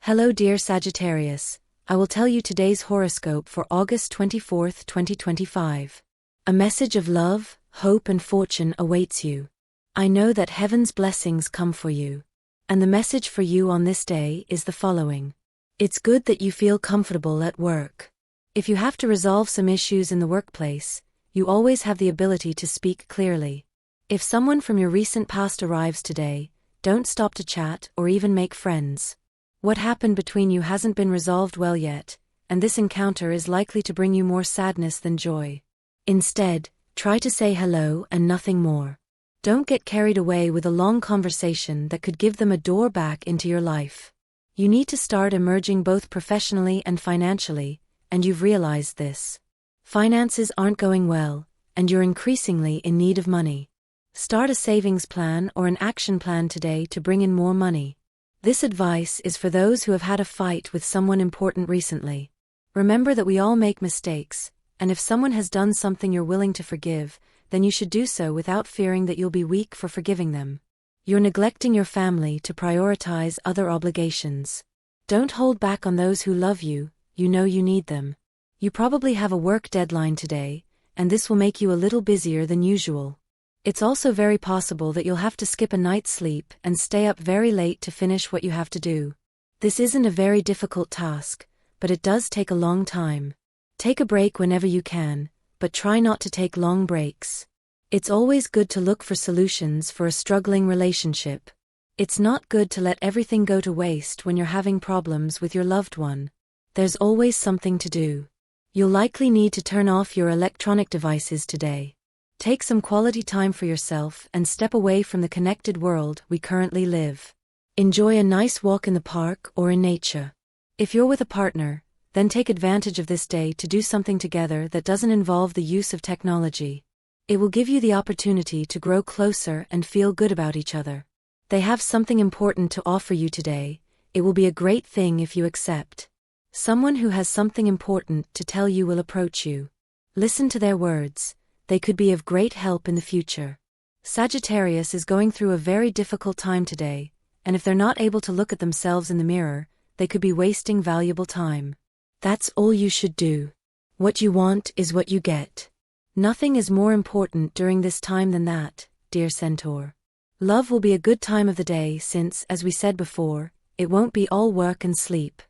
Hello dear Sagittarius, I will tell you today's horoscope for August 24th, 2025. A message of love, hope and fortune awaits you. I know that heaven's blessings come for you. And the message for you on this day is the following. It's good that you feel comfortable at work. If you have to resolve some issues in the workplace, you always have the ability to speak clearly. If someone from your recent past arrives today, don't stop to chat or even make friends. What happened between you hasn't been resolved well yet, and this encounter is likely to bring you more sadness than joy. Instead, try to say hello and nothing more. Don't get carried away with a long conversation that could give them a door back into your life. You need to start emerging both professionally and financially, and you've realized this. Finances aren't going well, and you're increasingly in need of money. Start a savings plan or an action plan today to bring in more money. This advice is for those who have had a fight with someone important recently. Remember that we all make mistakes, and if someone has done something you're willing to forgive, then you should do so without fearing that you'll be weak for forgiving them. You're neglecting your family to prioritize other obligations. Don't hold back on those who love you, you know you need them. You probably have a work deadline today, and this will make you a little busier than usual. It's also very possible that you'll have to skip a night's sleep and stay up very late to finish what you have to do. This isn't a very difficult task, but it does take a long time. Take a break whenever you can, but try not to take long breaks. It's always good to look for solutions for a struggling relationship. It's not good to let everything go to waste when you're having problems with your loved one. There's always something to do. You'll likely need to turn off your electronic devices today. Take some quality time for yourself and step away from the connected world we currently live. Enjoy a nice walk in the park or in nature. If you're with a partner, then take advantage of this day to do something together that doesn't involve the use of technology. It will give you the opportunity to grow closer and feel good about each other. They have something important to offer you today. It will be a great thing if you accept. Someone who has something important to tell you will approach you. Listen to their words. They could be of great help in the future. Sagittarius is going through a very difficult time today, and if they're not able to look at themselves in the mirror, they could be wasting valuable time. That's all you should do. What you want is what you get. Nothing is more important during this time than that, dear Centaur. Love will be a good time of the day since, as we said before, it won't be all work and sleep.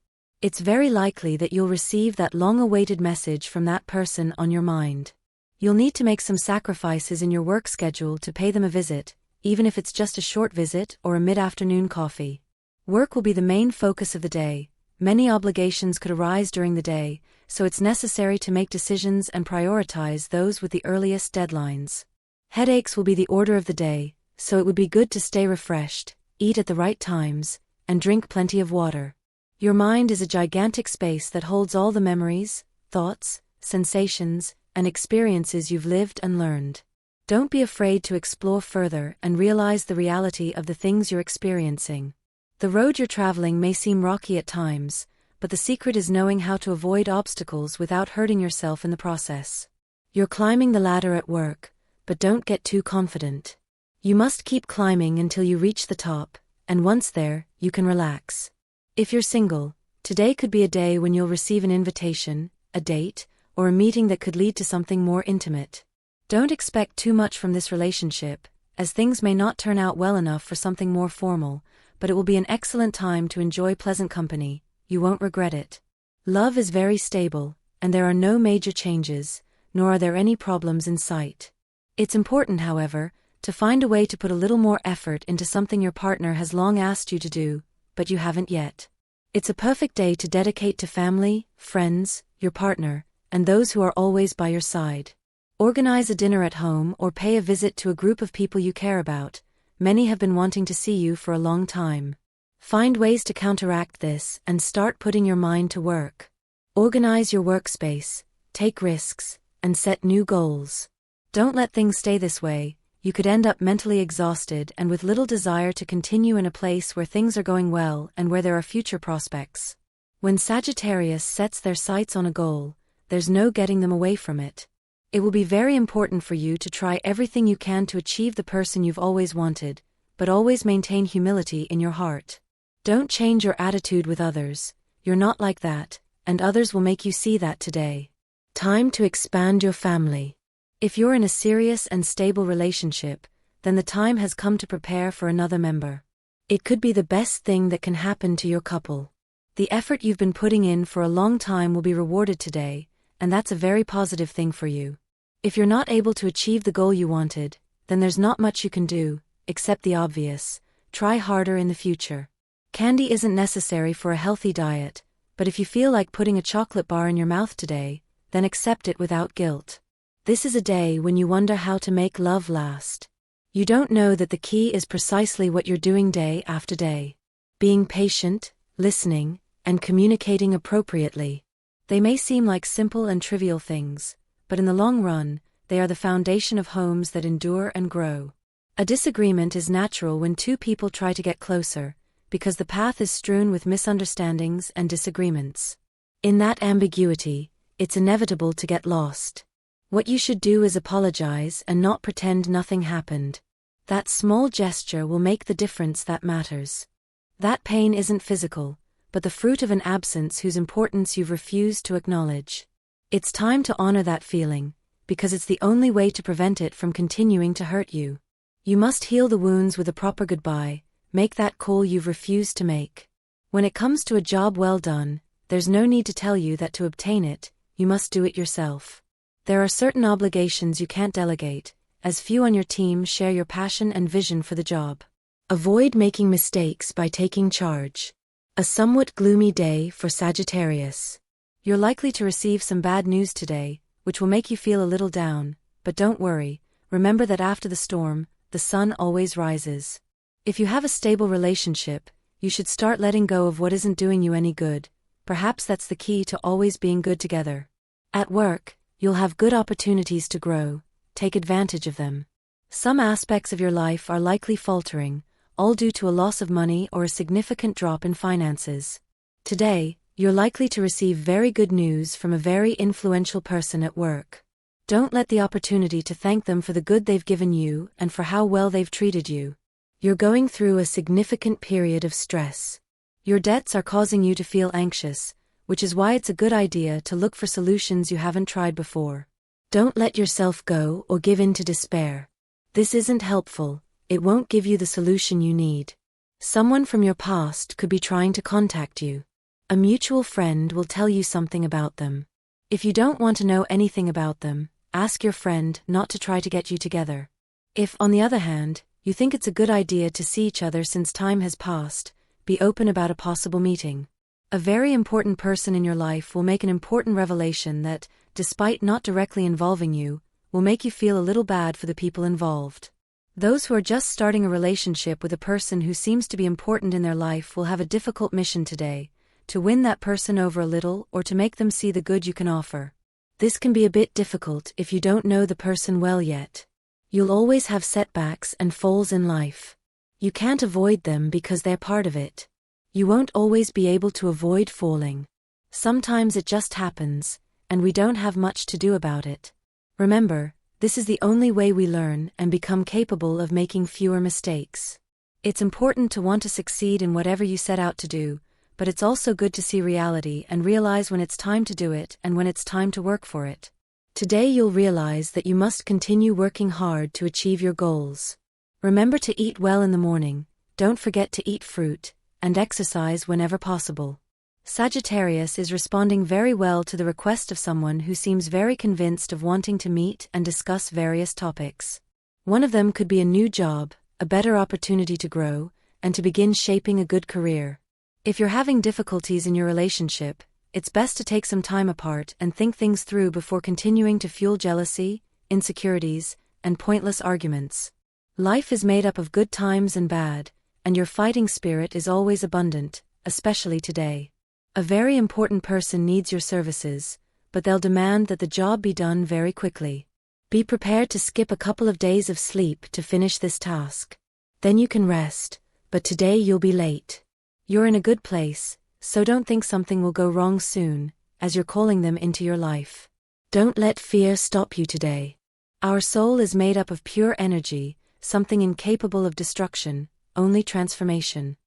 It's very likely that you'll receive that long-awaited message from that person on your mind. You'll need to make some sacrifices in your work schedule to pay them a visit, even if it's just a short visit or a mid-afternoon coffee. Work will be the main focus of the day. Many obligations could arise during the day, so it's necessary to make decisions and prioritize those with the earliest deadlines. Headaches will be the order of the day, so it would be good to stay refreshed, eat at the right times, and drink plenty of water. Your mind is a gigantic space that holds all the memories, thoughts, sensations, and experiences you've lived and learned. Don't be afraid to explore further and realize the reality of the things you're experiencing. The road you're traveling may seem rocky at times, but the secret is knowing how to avoid obstacles without hurting yourself in the process. You're climbing the ladder at work, but don't get too confident. You must keep climbing until you reach the top, and once there, you can relax. If you're single, today could be a day when you'll receive an invitation, a date, or a meeting that could lead to something more intimate. Don't expect too much from this relationship, as things may not turn out well enough for something more formal, but it will be an excellent time to enjoy pleasant company. You won't regret it. Love is very stable, and there are no major changes, nor are there any problems in sight. It's important, however, to find a way to put a little more effort into something your partner has long asked you to do, but you haven't yet. It's a perfect day to dedicate to family, friends, your partner, and those who are always by your side. Organize a dinner at home or pay a visit to a group of people you care about. Many have been wanting to see you for a long time. Find ways to counteract this and start putting your mind to work. Organize your workspace, take risks, and set new goals. Don't let things stay this way. You could end up mentally exhausted and with little desire to continue in a place where things are going well and where there are future prospects. When Sagittarius sets their sights on a goal, there's no getting them away from it. It will be very important for you to try everything you can to achieve the person you've always wanted, but always maintain humility in your heart. Don't change your attitude with others, you're not like that, and others will make you see that today. Time to expand your family. If you're in a serious and stable relationship, then the time has come to prepare for another member. It could be the best thing that can happen to your couple. The effort you've been putting in for a long time will be rewarded today, and that's a very positive thing for you. If you're not able to achieve the goal you wanted, then there's not much you can do, except the obvious: try harder in the future. Candy isn't necessary for a healthy diet, but if you feel like putting a chocolate bar in your mouth today, then accept it without guilt. This is a day when you wonder how to make love last. You don't know that the key is precisely what you're doing day after day. Being patient, listening, and communicating appropriately. They may seem like simple and trivial things, but in the long run, they are the foundation of homes that endure and grow. A disagreement is natural when two people try to get closer, because the path is strewn with misunderstandings and disagreements. In that ambiguity, it's inevitable to get lost. What you should do is apologize and not pretend nothing happened. That small gesture will make the difference that matters. That pain isn't physical, but the fruit of an absence whose importance you've refused to acknowledge. It's time to honor that feeling, because it's the only way to prevent it from continuing to hurt you. You must heal the wounds with a proper goodbye, make that call you've refused to make. When it comes to a job well done, there's no need to tell you that to obtain it, you must do it yourself. There are certain obligations you can't delegate, as few on your team share your passion and vision for the job. Avoid making mistakes by taking charge. A somewhat gloomy day for Sagittarius. You're likely to receive some bad news today, which will make you feel a little down, but don't worry, remember that after the storm, the sun always rises. If you have a stable relationship, you should start letting go of what isn't doing you any good. Perhaps that's the key to always being good together. At work, you'll have good opportunities to grow, take advantage of them. Some aspects of your life are likely faltering, all due to a loss of money or a significant drop in finances. Today, you're likely to receive very good news from a very influential person at work. Don't let the opportunity to thank them for the good they've given you and for how well they've treated you. You're going through a significant period of stress. Your debts are causing you to feel anxious, which is why it's a good idea to look for solutions you haven't tried before. Don't let yourself go or give in to despair. This isn't helpful, it won't give you the solution you need. Someone from your past could be trying to contact you. A mutual friend will tell you something about them. If you don't want to know anything about them, ask your friend not to try to get you together. If, on the other hand, you think it's a good idea to see each other since time has passed, be open about a possible meeting. A very important person in your life will make an important revelation that, despite not directly involving you, will make you feel a little bad for the people involved. Those who are just starting a relationship with a person who seems to be important in their life will have a difficult mission today, to win that person over a little or to make them see the good you can offer. This can be a bit difficult if you don't know the person well yet. You'll always have setbacks and falls in life. You can't avoid them because they're part of it. You won't always be able to avoid falling. Sometimes it just happens, and we don't have much to do about it. Remember, this is the only way we learn and become capable of making fewer mistakes. It's important to want to succeed in whatever you set out to do, but it's also good to see reality and realize when it's time to do it and when it's time to work for it. Today you'll realize that you must continue working hard to achieve your goals. Remember to eat well in the morning, don't forget to eat fruit, and exercise whenever possible. Sagittarius is responding very well to the request of someone who seems very convinced of wanting to meet and discuss various topics. One of them could be a new job, a better opportunity to grow, and to begin shaping a good career. If you're having difficulties in your relationship, it's best to take some time apart and think things through before continuing to fuel jealousy, insecurities, and pointless arguments. Life is made up of good times and bad, and your fighting spirit is always abundant, especially today. A very important person needs your services, but they'll demand that the job be done very quickly. Be prepared to skip a couple of days of sleep to finish this task. Then you can rest, but today you'll be late. You're in a good place, so don't think something will go wrong soon, as you're calling them into your life. Don't let fear stop you today. Our soul is made up of pure energy, something incapable of destruction, only transformation.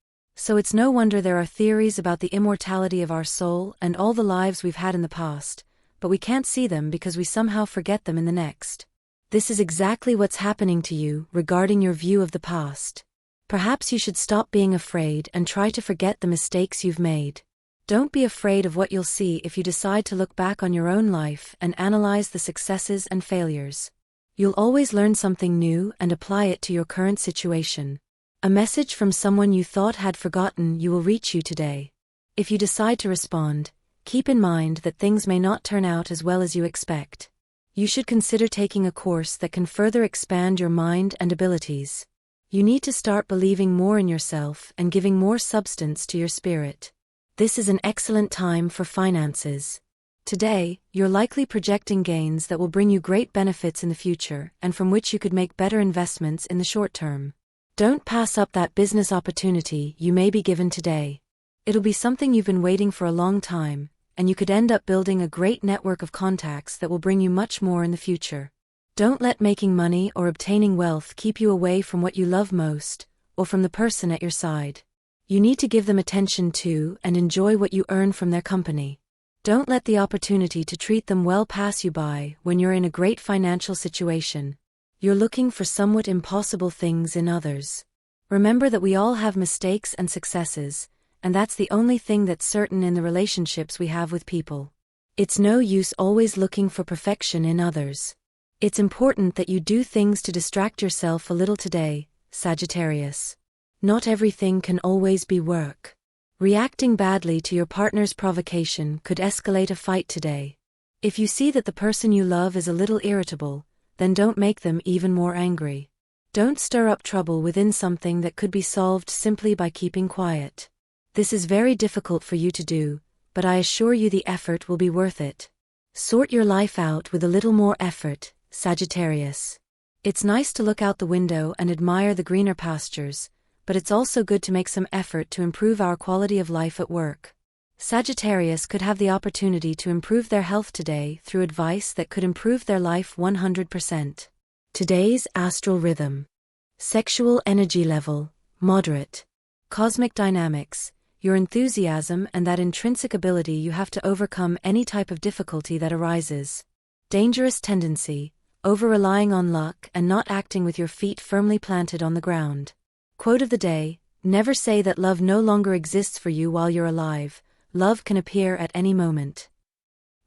So it's no wonder there are theories about the immortality of our soul and all the lives we've had in the past, but we can't see them because we somehow forget them in the next. This is exactly what's happening to you regarding your view of the past. Perhaps you should stop being afraid and try to forget the mistakes you've made. Don't be afraid of what you'll see if you decide to look back on your own life and analyze the successes and failures. You'll always learn something new and apply it to your current situation. A message from someone you thought had forgotten you will reach you today. If you decide to respond, keep in mind that things may not turn out as well as you expect. You should consider taking a course that can further expand your mind and abilities. You need to start believing more in yourself and giving more substance to your spirit. This is an excellent time for finances. Today, you're likely projecting gains that will bring you great benefits in the future and from which you could make better investments in the short term. Don't pass up that business opportunity you may be given today. It'll be something you've been waiting for a long time, and you could end up building a great network of contacts that will bring you much more in the future. Don't let making money or obtaining wealth keep you away from what you love most, or from the person at your side. You need to give them attention to and enjoy what you earn from their company. Don't let the opportunity to treat them well pass you by when you're in a great financial situation. You're looking for somewhat impossible things in others. Remember that we all have mistakes and successes, and that's the only thing that's certain in the relationships we have with people. It's no use always looking for perfection in others. It's important that you do things to distract yourself a little today, Sagittarius. Not everything can always be work. Reacting badly to your partner's provocation could escalate a fight today. If you see that the person you love is a little irritable, then don't make them even more angry. Don't stir up trouble within something that could be solved simply by keeping quiet. This is very difficult for you to do, but I assure you the effort will be worth it. Sort your life out with a little more effort, Sagittarius. It's nice to look out the window and admire the greener pastures, but it's also good to make some effort to improve our quality of life at work. Sagittarius could have the opportunity to improve their health today through advice that could improve their life 100%. Today's astral rhythm. Sexual energy level, moderate. Cosmic dynamics, your enthusiasm and that intrinsic ability you have to overcome any type of difficulty that arises. Dangerous tendency, over-relying on luck and not acting with your feet firmly planted on the ground. Quote of the day, never say that love no longer exists for you while you're alive. Love can appear at any moment.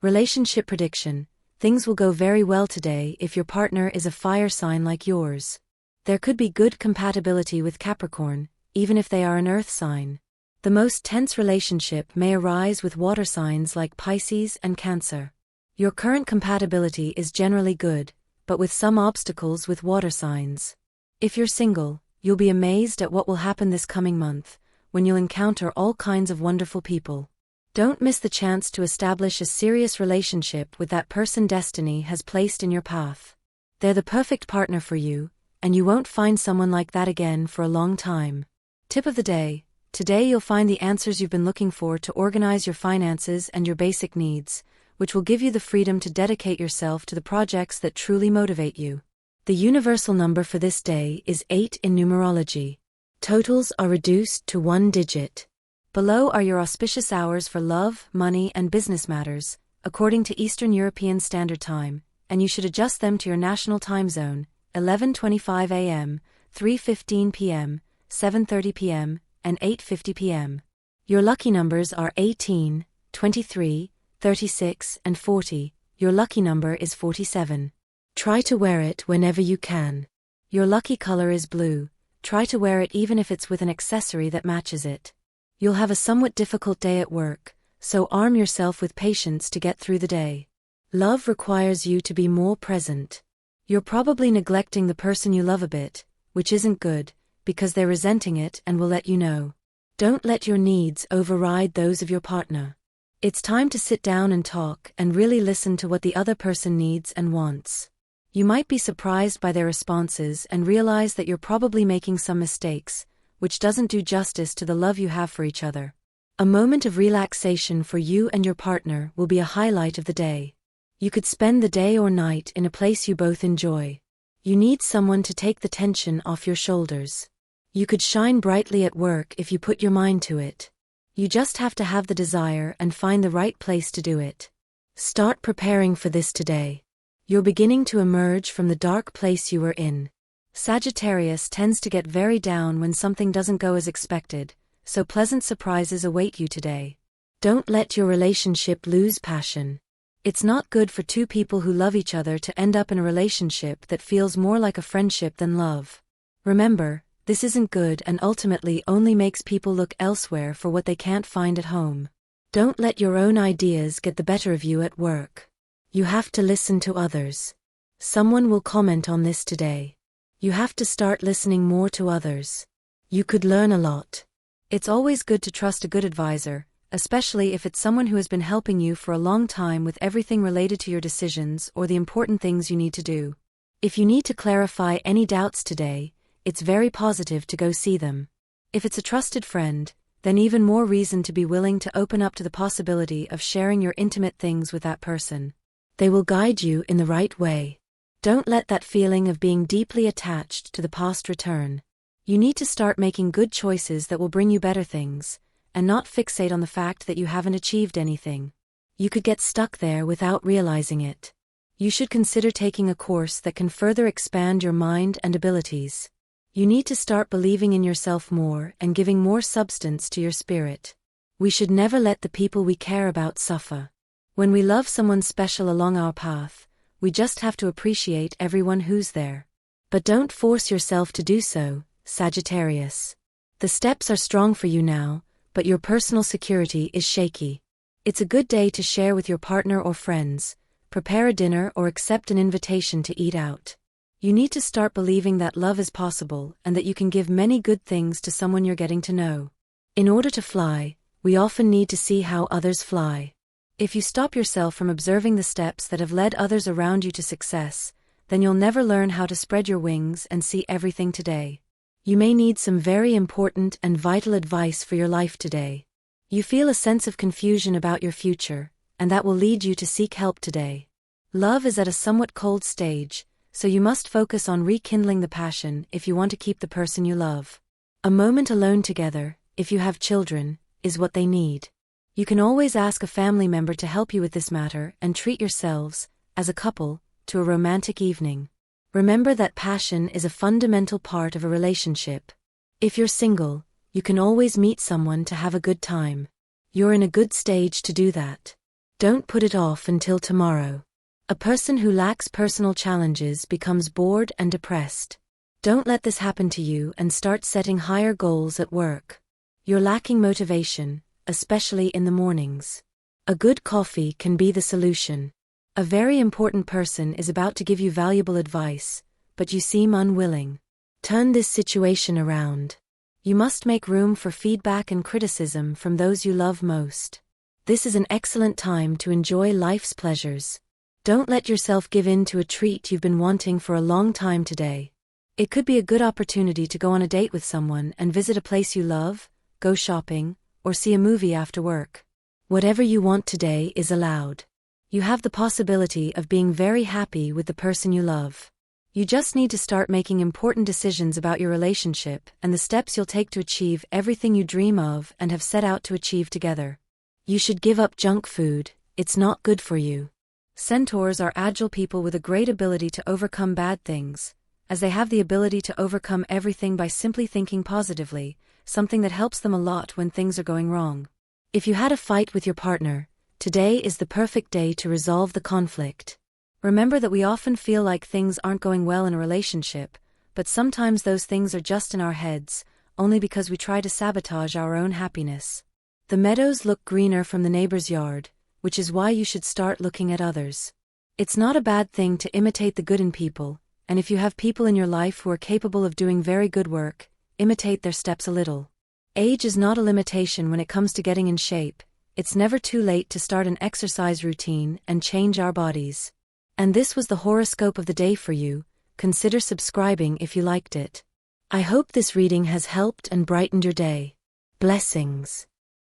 Relationship prediction. Things will go very well today if your partner is a fire sign like yours. There could be good compatibility with Capricorn, even if they are an earth sign. The most tense relationship may arise with water signs like Pisces and Cancer. Your current compatibility is generally good, but with some obstacles with water signs. If you're single, you'll be amazed at what will happen this coming month, when you'll encounter all kinds of wonderful people. Don't miss the chance to establish a serious relationship with that person destiny has placed in your path. They're the perfect partner for you, and you won't find someone like that again for a long time. Tip of the day. Today you'll find the answers you've been looking for to organize your finances and your basic needs, which will give you the freedom to dedicate yourself to the projects that truly motivate you. The universal number for this day is 8 in numerology. Totals are reduced to 1 digit. Below are your auspicious hours for love, money and business matters, according to Eastern European Standard Time, and you should adjust them to your national time zone, 11:25 a.m., 3:15 p.m., 7:30 p.m., and 8:50 p.m. Your lucky numbers are 18, 23, 36, and 40. Your lucky number is 47. Try to wear it whenever you can. Your lucky color is blue. Try to wear it even if it's with an accessory that matches it. You'll have a somewhat difficult day at work, so arm yourself with patience to get through the day. Love requires you to be more present. You're probably neglecting the person you love a bit, which isn't good, because they're resenting it and will let you know. Don't let your needs override those of your partner. It's time to sit down and talk and really listen to what the other person needs and wants. You might be surprised by their responses and realize that you're probably making some mistakes, which doesn't do justice to the love you have for each other. A moment of relaxation for you and your partner will be a highlight of the day. You could spend the day or night in a place you both enjoy. You need someone to take the tension off your shoulders. You could shine brightly at work if you put your mind to it. You just have to have the desire and find the right place to do it. Start preparing for this today. You're beginning to emerge from the dark place you were in. Sagittarius tends to get very down when something doesn't go as expected, so pleasant surprises await you today. Don't let your relationship lose passion. It's not good for two people who love each other to end up in a relationship that feels more like a friendship than love. Remember, this isn't good and ultimately only makes people look elsewhere for what they can't find at home. Don't let your own ideas get the better of you at work. You have to listen to others. Someone will comment on this today. You have to start listening more to others. You could learn a lot. It's always good to trust a good advisor, especially if it's someone who has been helping you for a long time with everything related to your decisions or the important things you need to do. If you need to clarify any doubts today, it's very positive to go see them. If it's a trusted friend, then even more reason to be willing to open up to the possibility of sharing your intimate things with that person. They will guide you in the right way. Don't let that feeling of being deeply attached to the past return. You need to start making good choices that will bring you better things, and not fixate on the fact that you haven't achieved anything. You could get stuck there without realizing it. You should consider taking a course that can further expand your mind and abilities. You need to start believing in yourself more and giving more substance to your spirit. We should never let the people we care about suffer. When we love someone special along our path, we just have to appreciate everyone who's there. But don't force yourself to do so, Sagittarius. The steps are strong for you now, but your personal security is shaky. It's a good day to share with your partner or friends, prepare a dinner or accept an invitation to eat out. You need to start believing that love is possible and that you can give many good things to someone you're getting to know. In order to fly, we often need to see how others fly. If you stop yourself from observing the steps that have led others around you to success, then you'll never learn how to spread your wings and see everything today. You may need some very important and vital advice for your life today. You feel a sense of confusion about your future, and that will lead you to seek help today. Love is at a somewhat cold stage, so you must focus on rekindling the passion if you want to keep the person you love. A moment alone together, if you have children, is what they need. You can always ask a family member to help you with this matter and treat yourselves, as a couple, to a romantic evening. Remember that passion is a fundamental part of a relationship. If you're single, you can always meet someone to have a good time. You're in a good stage to do that. Don't put it off until tomorrow. A person who lacks personal challenges becomes bored and depressed. Don't let this happen to you and start setting higher goals at work. You're lacking motivation, especially in the mornings. A good coffee can be the solution. A very important person is about to give you valuable advice, but you seem unwilling. Turn this situation around. You must make room for feedback and criticism from those you love most. This is an excellent time to enjoy life's pleasures. Don't let yourself give in to a treat you've been wanting for a long time today. It could be a good opportunity to go on a date with someone and visit a place you love, go shopping, or see a movie after work. Whatever you want today is allowed. You have the possibility of being very happy with the person you love. You just need to start making important decisions about your relationship and the steps you'll take to achieve everything you dream of and have set out to achieve together. You should give up junk food, it's not good for you. Centaurs are agile people with a great ability to overcome bad things, as they have the ability to overcome everything by simply thinking positively, something that helps them a lot when things are going wrong. If you had a fight with your partner, today is the perfect day to resolve the conflict. Remember that we often feel like things aren't going well in a relationship, but sometimes those things are just in our heads, only because we try to sabotage our own happiness. The meadows look greener from the neighbor's yard, which is why you should start looking at others. It's not a bad thing to imitate the good in people, and if you have people in your life who are capable of doing very good work, imitate their steps a little. Age is not a limitation when it comes to getting in shape. It's never too late to start an exercise routine and change our bodies. And this was the horoscope of the day for you. Consider subscribing if you liked it. I hope this reading has helped and brightened your day. Blessings.